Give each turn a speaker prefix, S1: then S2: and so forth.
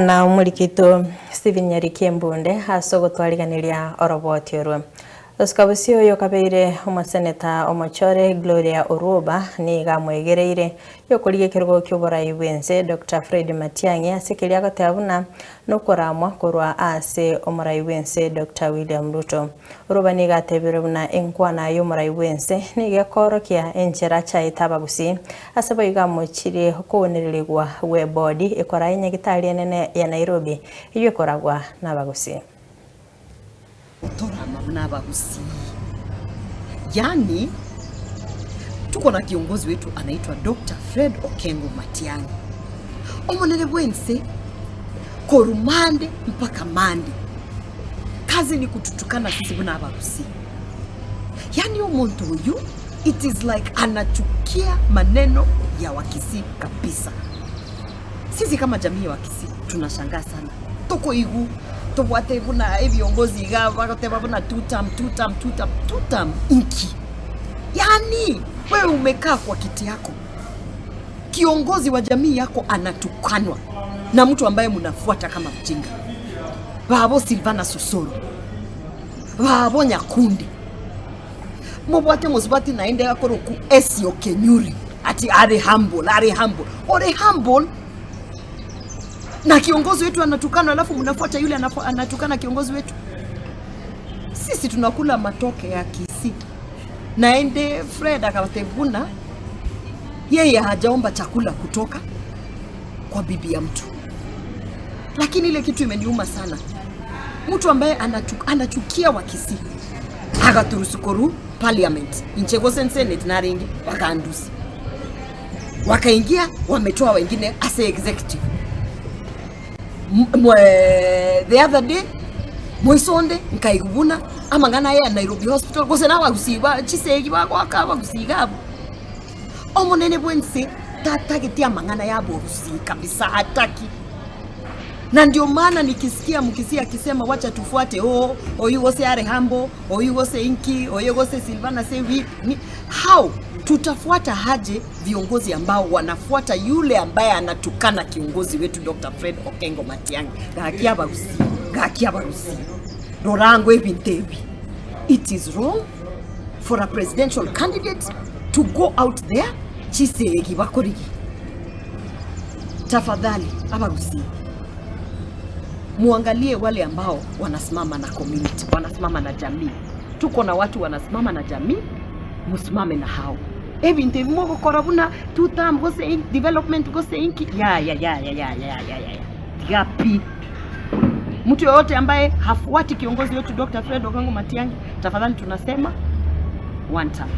S1: na umurikito Stephen Nyarikembunde hasogotwariganiria oroboti orwe Oskabusio yokabeire umuseneta Omochore Gloria Oruoba ni gamwegereire yokurigekerwo cy'uburai bwense Dr. Fred Matiang'i asekeria gatabuna no koramwa korwa ase omurai bwense Dr. William Ruto. Oruoba ni gatebere buna enkwana y'omurai bwense ni gekorokia enchera cha itabagusi asaba igamuchire konererigwa we body ekora inyegitari nene ya Nairobi iyo koragwa n'abagusi.
S2: N'abagusi. Yani tuko na kiongozi wetu anaitwa Dr. Fred Okengo Matiang'i. Omonere bwense korumande mpaka mande. Kazi ni kututukana sisi n'abagusi. Yani umuntu huyu it is like anachukia maneno ya Wakisi kabisa. Sisi kama jamii ya Wakisi tunashangaa sana. Toko igu tobwate buna viongozi gava koteba buna tutam inki. Yani wewe umekaa kwa kiti yako, kiongozi wa jamii yako anatukanwa na mtu ambaye mnafuata kama mjinga. Babo Silvana Sosoro, babo Nyakundi, mubwate muzibati naende yakoro ku Esio Kenyuri ati are humble na kiongozi wetu anatukana alafu mnafuata yule anatukana kiongozi wetu. Sisi tunakula matoke ya Kisii. Naende Fred akawateguna yeye hajaomba chakula kutoka kwa bibi ya mtu. Lakini ile kitu imeniuma sana. Mtu ambaye anachukia Wakisi agaturusukoru parliament inchego senate na ringi wakaandusi. Wakaingia wametoa wengine as executive. The other day Mwisonde nkaigubuna amangana ya Nairobi hospital gose na wagusiba chisegi bakwa gusiga omonene bwense tatagetia mangana ya borusi kabisa hataki. Na ndio maana nikisikia mkisia akisema wacha tufuate oyu gose are humble oyu gose inki oyu gose Silvana say we how tutafuata haje viongozi ambao wanafuata yule ambaye anatukana kiongozi wetu Dr. Fred Okengo Matiang'i. Gakia barusi Rorango ebintebi. It is wrong for a presidential candidate to go out there chisegi bakorigi. Tafadhali abarusi muangalie wale ambao wanasimama na community, wanasimama na jamii. Tuko na watu wanasimama na jamii, musimame na hao. Ebinte moko korabuna tutam gose development gose inki ya gapi. Mtu yote ambaye hafuati kiongozi wetu Dr. Fred Okengo Matiang'i, tafadhali tunasema one time.